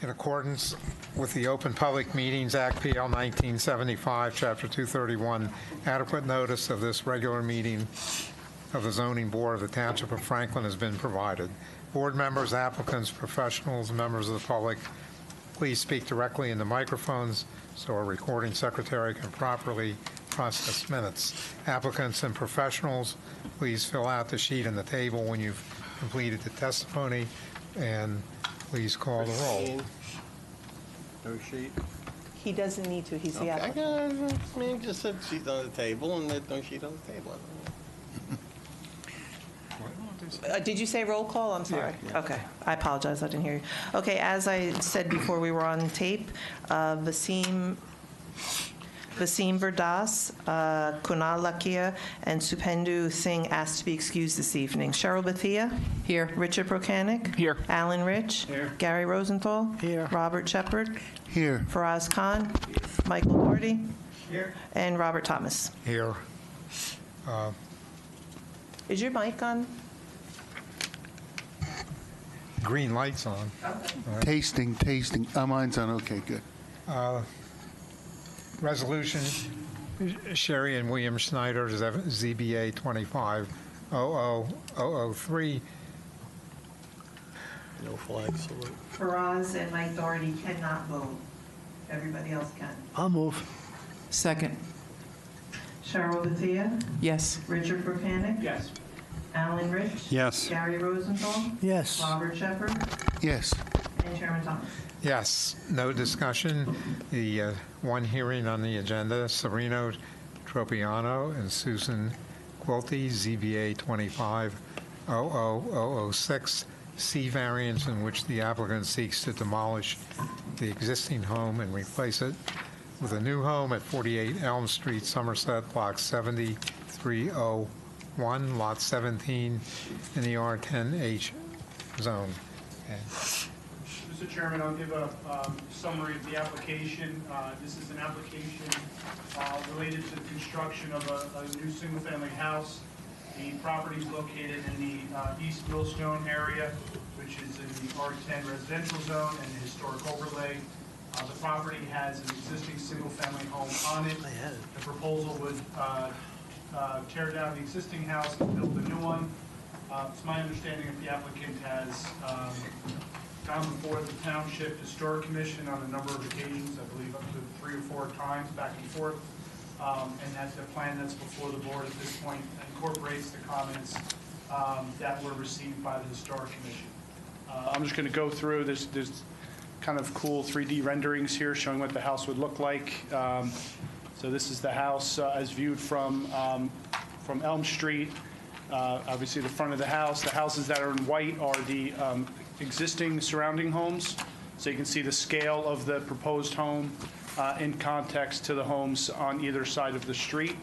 In accordance with the Open Public Meetings Act, PL 1975, Chapter 231, adequate notice of this regular meeting of the Zoning Board of the Township of Franklin has been provided. Board members, applicants, professionals, members of the public, please speak directly in the microphones so our recording secretary can properly process minutes. Applicants and professionals, please fill out the sheet on the table when you've completed the testimony, and please call the roll. No sheet? He doesn't need to, he's the Okay, applicant. I mean, just said sheet on the table and there's no sheet on the table. Did you say roll call? I'm sorry. Okay, I apologize, I didn't hear you. Okay, as I said before we were on tape, Vasim Verdas, Kunal Lakia, and Supendu Singh asked to be excused this evening. Cheryl Bethia? Here. Richard Prokanic? Here. Alan Rich? Here. Gary Rosenthal? Here. Robert Shepard? Here. Faraz Khan? Michael Doherty? Here. And Robert Thomas. Here. Is your mic on? Green light's on. Tasting. Mine's on, okay, good. Resolution, Sherry and William Schneider, ZBA 25-00003. No flag salute. Faraz and Mike Doherty cannot vote. Everybody else can. I'll move. Second. Cheryl Bethia? Yes. Richard Prokanic? Yes. Alan Rich? Yes. Gary Rosenthal? Yes. Robert Shepard? Yes. And Chairman Thomas. Yes, no discussion. The one hearing on the agenda, Sereno Tropiano and Susan Quilty, ZBA 25-00006, C variance in which the applicant seeks to demolish the existing home and replace it with a new home at 48 Elm Street, Somerset, Block 7301, Lot 17, in the R10H zone. Okay. Mr. Chairman, I'll give a summary of the application. This is an application related to the construction of a new single-family house. The property is located in the East Millstone area, which is in the R10 residential zone and the historic overlay. The property has an existing single-family home on it. The proposal would tear down the existing house and build a new one. It's my understanding that the applicant has gone before the Township Historic Commission on a number of occasions, I believe up to 3 or 4 times, back and forth, and that the plan that's before the board at this point incorporates the comments that were received by the Historic Commission. I'm just going to go through, there's kind of cool 3D renderings here showing what the house would look like. So this is the house as viewed from Elm Street. Obviously the front of the house. The houses that are in white are the existing surrounding homes. So you can see the scale of the proposed home in context to the homes on either side of the street.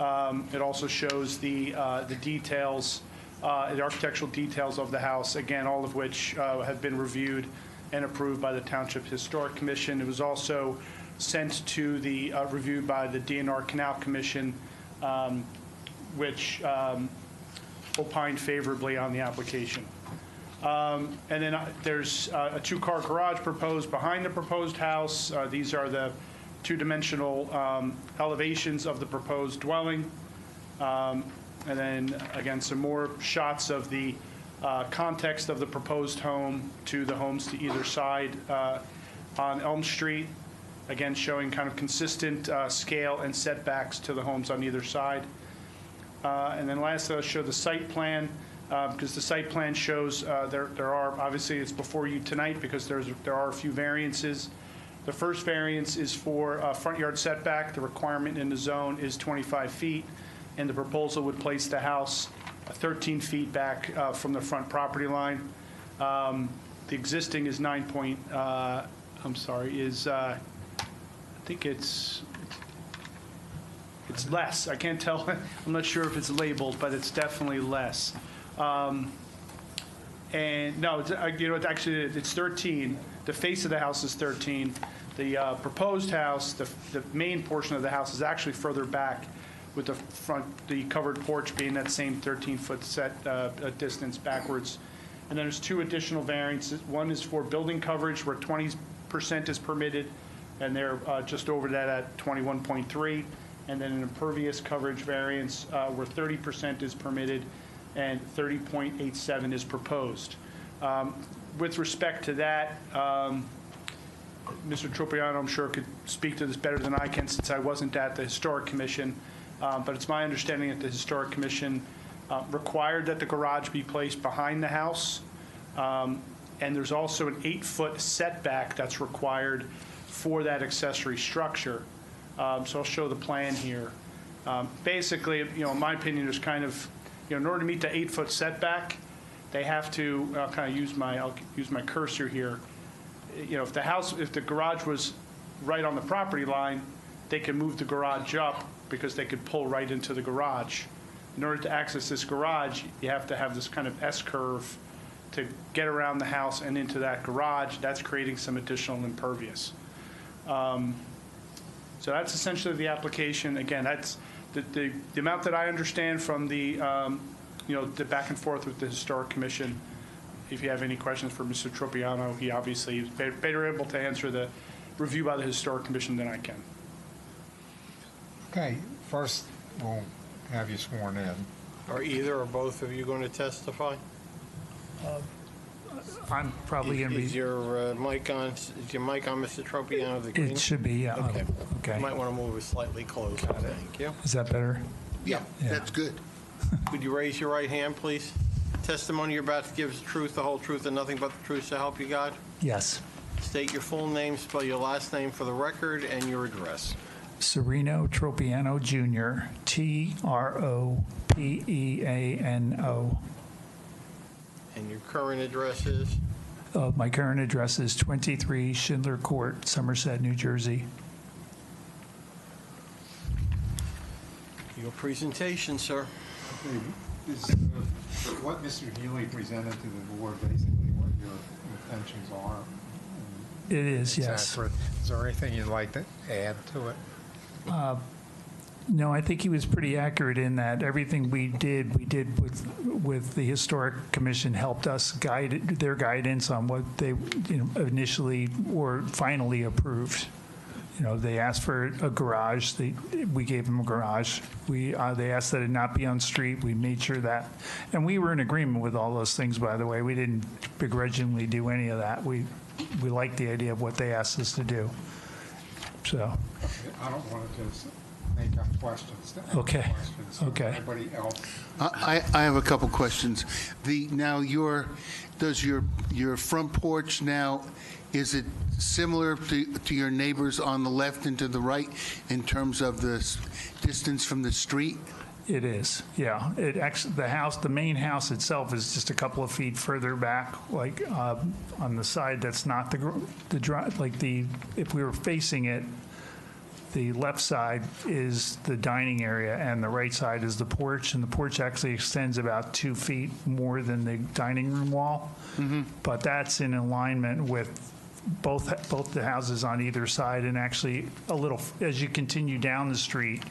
It also shows the details, the architectural details of the house, again, all of which have been reviewed and approved by the Township Historic Commission. It was also sent to the reviewed by the DNR Canal Commission, which opined favorably on the application. And then there's a 2-car garage proposed behind the proposed house. These are the 2-dimensional elevations of the proposed dwelling. And then, again, some more shots of the context of the proposed home to the homes to either side on Elm Street. Again, showing kind of consistent scale and setbacks to the homes on either side. And then lastly, I'll show the site plan, because the site plan shows there are, obviously it's before you tonight because there are a few variances. The first variance is for front yard setback. The requirement in the zone is 25 feet, and the proposal would place the house 13 feet back from the front property line. The existing is I think it's less. I can't tell. I'm not sure if it's labeled, but it's definitely less. And no, actually it's 13. The face of the house is 13. The proposed house, the main portion of the house is actually further back, with the covered porch being that same 13-foot set distance backwards. And then there's two additional variances. One is for building coverage where 20% is permitted, and they're just over that at 21.3. And then an impervious coverage variance where 30% is permitted and 30.87 is proposed. With respect to that, Mr. Tropiano, I'm sure, could speak to this better than I can since I wasn't at the Historic Commission. But it's my understanding that the Historic Commission required that the garage be placed behind the house. And there's also an 8-foot setback that's required for that accessory structure. So I'll show the plan here. Basically, in my opinion, there's kind of, in order to meet the 8-foot setback, they have to, I'll use my cursor here. If the garage was right on the property line, they can move the garage up because they could pull right into the garage. In order to access this garage, you have to have this kind of S-curve to get around the house and into that garage. That's creating some additional impervious. So that's essentially the application. Again, that's the amount that I understand from the the back and forth with the Historic Commission. If you have any questions for Mr. Tropiano, he obviously is better able to answer the review by the Historic Commission than I can. Okay, first we'll have you sworn in. Are either or both of you going to testify? I'm probably going to Is be, your mic on, Mr. Tropiano? The green? it should be, yeah. Okay. Okay. You might want to move it slightly closer. Thank you. Is that better? Yeah, Yeah. that's good. Could you raise your right hand, please? Testimony you're about to give is the truth, the whole truth, and nothing but the truth, so help you God? Yes. State your full name, spell your last name for the record, and your address. Sereno Tropiano Jr., Tropeano. And your current address is? My current address is 23 Schindler Court, Somerset, New Jersey. Your presentation, sir. Is what Mr. Healy presented to the board basically what your intentions are? It is, It's yes. accurate. Is there anything you'd like to add to it? No, I think he was pretty accurate in that everything we did with the Historic Commission helped us guide their guidance on what they initially or finally approved. They asked for a garage. We gave them a garage. They asked that it not be on street. We made sure that, and we were in agreement with all those things. By the way, we didn't begrudgingly do any of that. We liked the idea of what they asked us to do. So. I don't want to just make up questions. Okay. Questions. Okay. Anybody else? I have a couple questions. Does your front porch now, is it similar to your neighbors on the left and to the right in terms of the distance from the street? It is, yeah. It actually, the main house itself is just a couple of feet further back, like on the side that's not the drive. If we were facing it, the left side is the dining area, and the right side is the porch. And the porch actually extends about 2 feet more than the dining room wall. Mm-hmm. But that's in alignment with both the houses on either side, and actually a little as you continue down the street.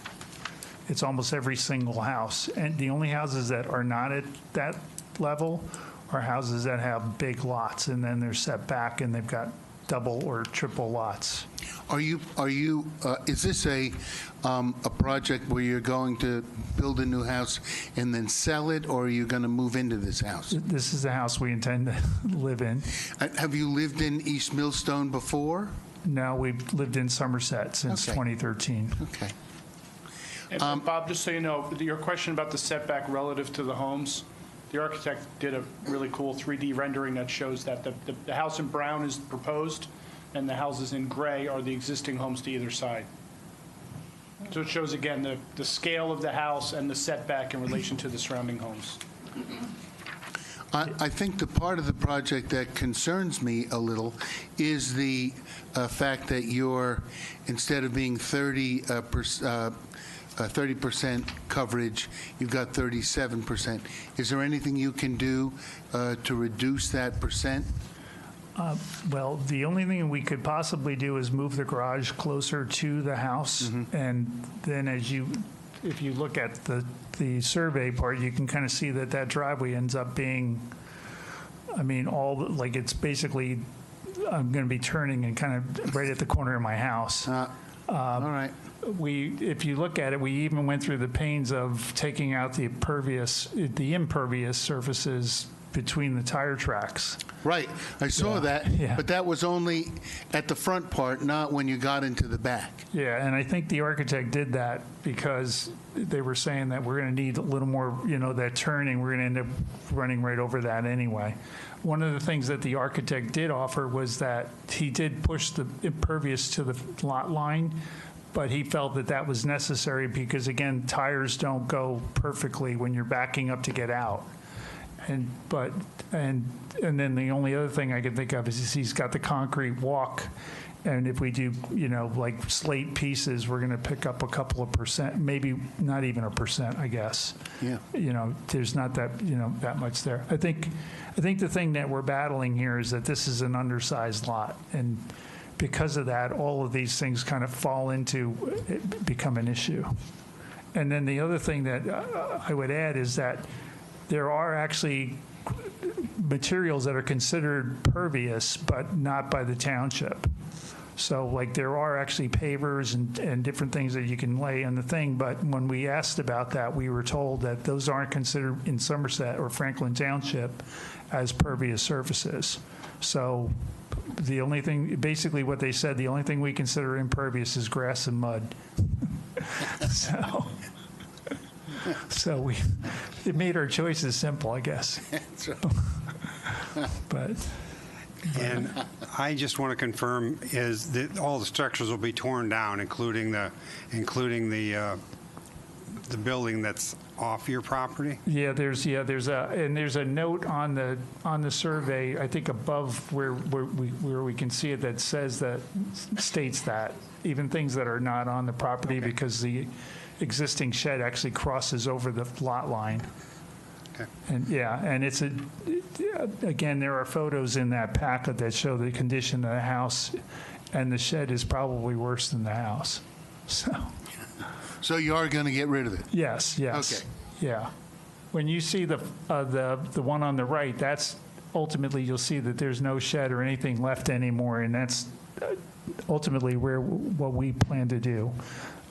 It's almost every single house. And the only houses that are not at that level are houses that have big lots, and then they're set back and they've got double or triple lots. Is this a project where you're going to build a new house and then sell it, or are you going to move into this house? This is the house we intend to live in. Have you lived in East Millstone before? No, we've lived in Somerset since Okay. 2013. Okay. And Bob, just so you know, your question about the setback relative to the homes, the architect did a really cool 3D rendering that shows that the house in brown is proposed, and the houses in gray are the existing homes to either side. So it shows, again, the scale of the house and the setback in relation to the surrounding homes. I think the part of the project that concerns me a little is the fact that you're, instead of being 30% coverage, you've got 37%. Is there anything you can do to reduce that percent? Well, the only thing we could possibly do is move the garage closer to the house. And then if you look at the survey part, you can kind of see that driveway ends up being I mean, like it's basically, I'm going to be turning and kind of right at the corner of my house. All right. If you look at it, we even went through the pains of taking out the impervious surfaces between the tire tracks. Right, I saw that, yeah. but that was only at the front part, not when you got into the back. Yeah, and I think the architect did that because they were saying that we're going to need a little more, that turning, we're going to end up running right over that anyway. One of the things that the architect did offer was that he did push the impervious to the lot line, but he felt that that was necessary because, again, tires don't go perfectly when you're backing up to get out. And then the only other thing I can think of is he's got the concrete walk, and if we do, like slate pieces, we're going to pick up a couple of percent, maybe not even a percent, I guess. Yeah. There's not that, that much there. I think the thing that we're battling here is that this is an undersized lot, and because of that, all of these things kind of fall into, become an issue. And then the other thing that I would add is that there are actually materials that are considered pervious, but not by the township. So like there are actually pavers and different things that you can lay on the thing, but when we asked about that, we were told that those aren't considered in Somerset or Franklin Township as pervious surfaces. So the only thing, basically what they said, the only thing we consider impervious is grass and mud. So it made our choices simple, I guess. But And I just want to confirm is that all the structures will be torn down, including the building that's off your property? there's a note on the survey, I think above where we can see it, that says that states that even things that are not on the property, because the existing shed actually crosses over the lot line. Okay. And it's again, there are photos in that packet that show the condition of the house, and the shed is probably worse than the house. So you are going to get rid of it? Yes. Okay. Yeah. When you see the one on the right, that's ultimately, you'll see that there's no shed or anything left anymore, and that's ultimately what we plan to do.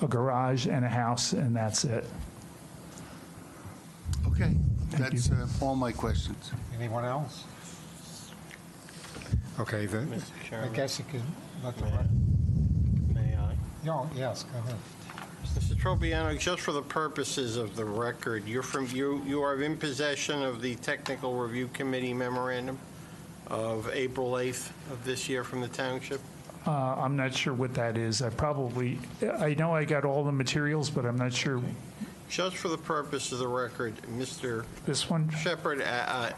A garage and a house, and that's it. Okay, Thank that's you. all my questions. Anyone else? Okay, Mr. I Chairman. guess you could let the, May I? yes, go ahead. Mr. Tropiano, just for the purposes of the record, you are in possession of the Technical Review Committee memorandum of April 8th of this year from the township? I'm not sure what that is. I know I got all the materials, but I'm not sure. Just for the purpose of the record, Mr. This one? Shepard,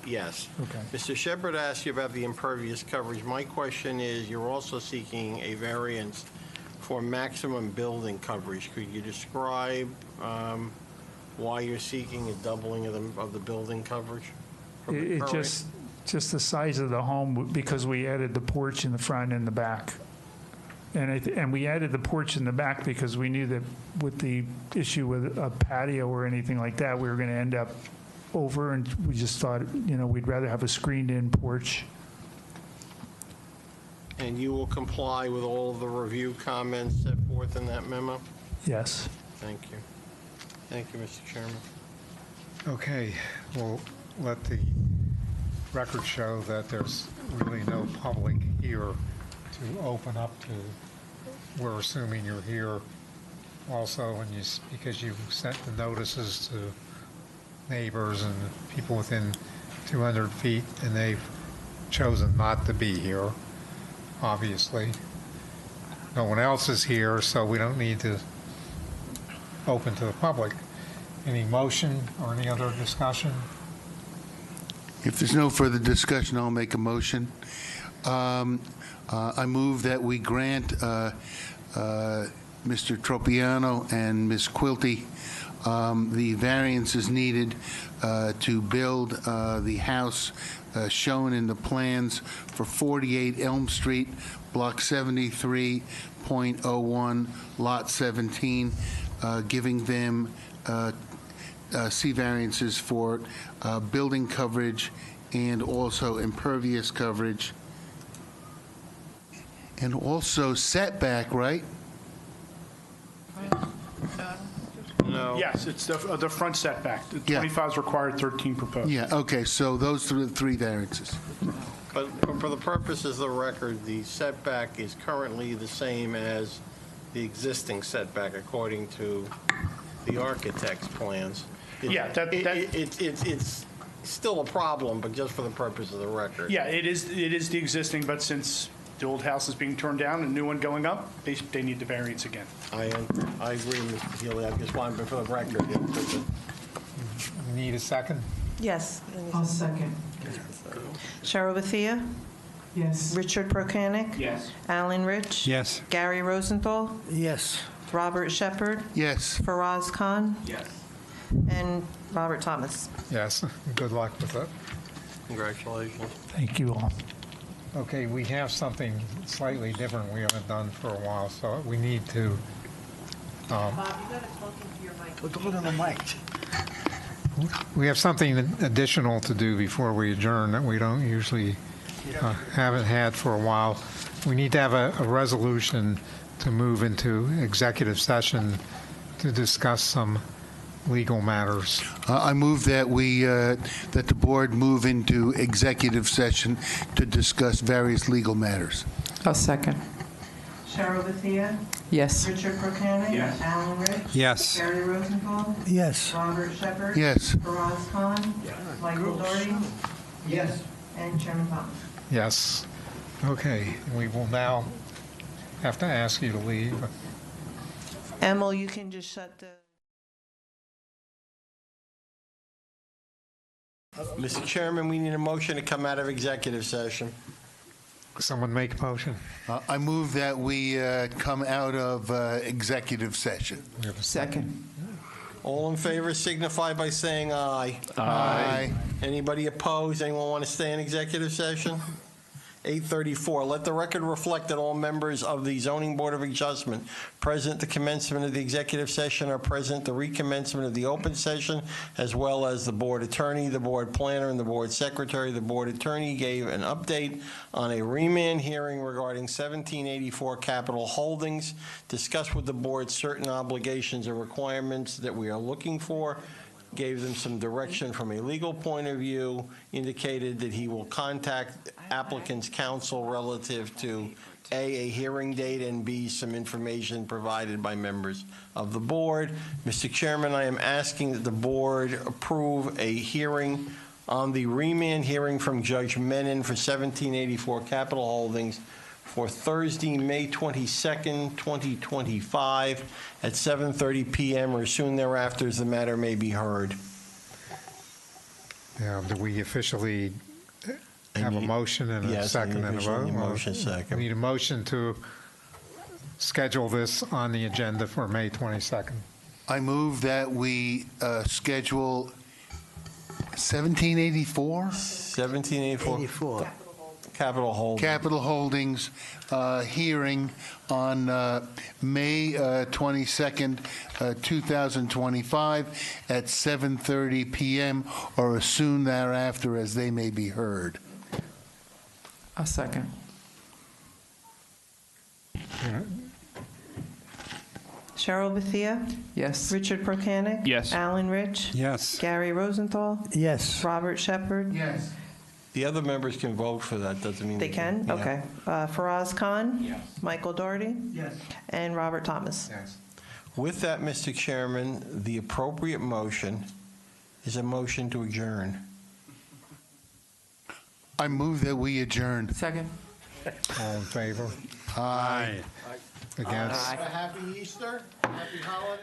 yes. Okay. Mr. Shepard asked you about the impervious coverage. My question is, you're also seeking a variance for maximum building coverage. Could you describe why you're seeking a doubling of the building coverage? from the It current? just the size of the home, because we added the porch in the front and the back. And we added the porch in the back because we knew that with the issue with a patio or anything like that, we were going to end up over, and we just thought, we'd rather have a screened-in porch. And you will comply with all of the review comments set forth in that memo? Yes. Thank you. Thank you, Mr. Chairman. Okay, we'll let the record show that there's really no public here to open up to. We're assuming you're here also, because you sent the notices to neighbors and people within 200 feet, and they've chosen not to be here, obviously. No one else is here, so we don't need to open to the public. Any motion or any other discussion? If there's no further discussion, I'll make a motion. I move that we grant Mr. Tropiano and Ms. Quilty the variances needed to build the house shown in the plans for 48 Elm Street, Block 73.01, Lot 17, giving them C variances for building coverage and also impervious coverage, and also setback, right? No. Yes, it's the front setback. The Yeah. 25 is required, 13 proposed. Yeah, okay, so those are the three variances. But for the purposes of the record, the setback is currently the same as the existing setback according to the architect's plans. Yeah, It's still a problem, but just for the purpose of the record. Yeah, it is the existing, but since the old house is being torn down and new one going up, they need the variance again. I agree, Mr. Healy. I just wanted, for the record, Need a second? Yes. I'll second. Cheryl Bethia, Yes. Richard Prokanic. Yes. Alan Rich. Yes. Gary Rosenthal, Yes. Robert Shepard, Yes. Faraz Khan, Yes. and Robert Thomas. Yes. Good luck with it. congratulations. Thank you all. Okay, we have something slightly different we haven't done for a while, so we need to, Go to the mic. we have something additional to do before we adjourn that we don't usually, haven't had for a while. We need to have a resolution to move into executive session to discuss some legal matters. I move that that the board move into executive session to discuss various legal matters. I'll second. Cheryl Bethia, Yes. Richard Prokanic. Yes. Alan Rich. Yes. Gary Rosenthal, Yes. Robert Shepard. Yes. Faraz Khan. Michael Doherty. Yes. And Chairman Thomas. Yes. Okay, we will now have to ask you to leave. Emil, you can just shut the... Mr. Chairman, we need a motion to come out of executive session. Someone make a motion. I move that we come out of executive session. We have a Second. All in favor signify by saying aye. Aye. Anybody opposed? Anyone want to stay in executive session? 8:34. Let the record reflect that all members of the Zoning Board of Adjustment present at the commencement of the executive session are present at the recommencement of the open session, as well as the board attorney, the board planner, and the board secretary. The board attorney gave an update on a remand hearing regarding 1784 Capital Holdings, discussed with the board certain obligations and requirements that we are looking for, gave them some direction from a legal point of view, indicated that he will contact applicant's counsel relative to A, hearing date, and B, some information provided by members of the board. Mr. Chairman, I am asking that the board approve a hearing on the remand hearing from Judge Menon for 1784 Capital Holdings for Thursday, May 22nd, 2025, at 7:30 p.m. or soon thereafter, as the matter may be heard. Do we officially have a motion and a Yes, I second and a officially vote? need a motion, second. We need a motion to schedule this on the agenda for May 22nd. I move that we schedule 1784 1784 Capital Holdings. Capital Holdings hearing on May 22nd, 2025 at 7:30 p.m. or as soon thereafter as they may be heard. I'll second. Cheryl Bethia, Yes. Richard Prokanic. Yes. Alan Rich. Yes. Gary Rosenthal, Yes. Robert Shepard. Yes. The other members can vote for that, doesn't mean They can? Yeah. Okay. Faraz Khan. Yes. Michael Doherty. Yes. And Robert Thomas. With that, Mr. Chairman, the appropriate motion is a motion to adjourn. I move that we adjourn. Second. All in favor? Aye. Against? Have a happy Easter, happy holiday.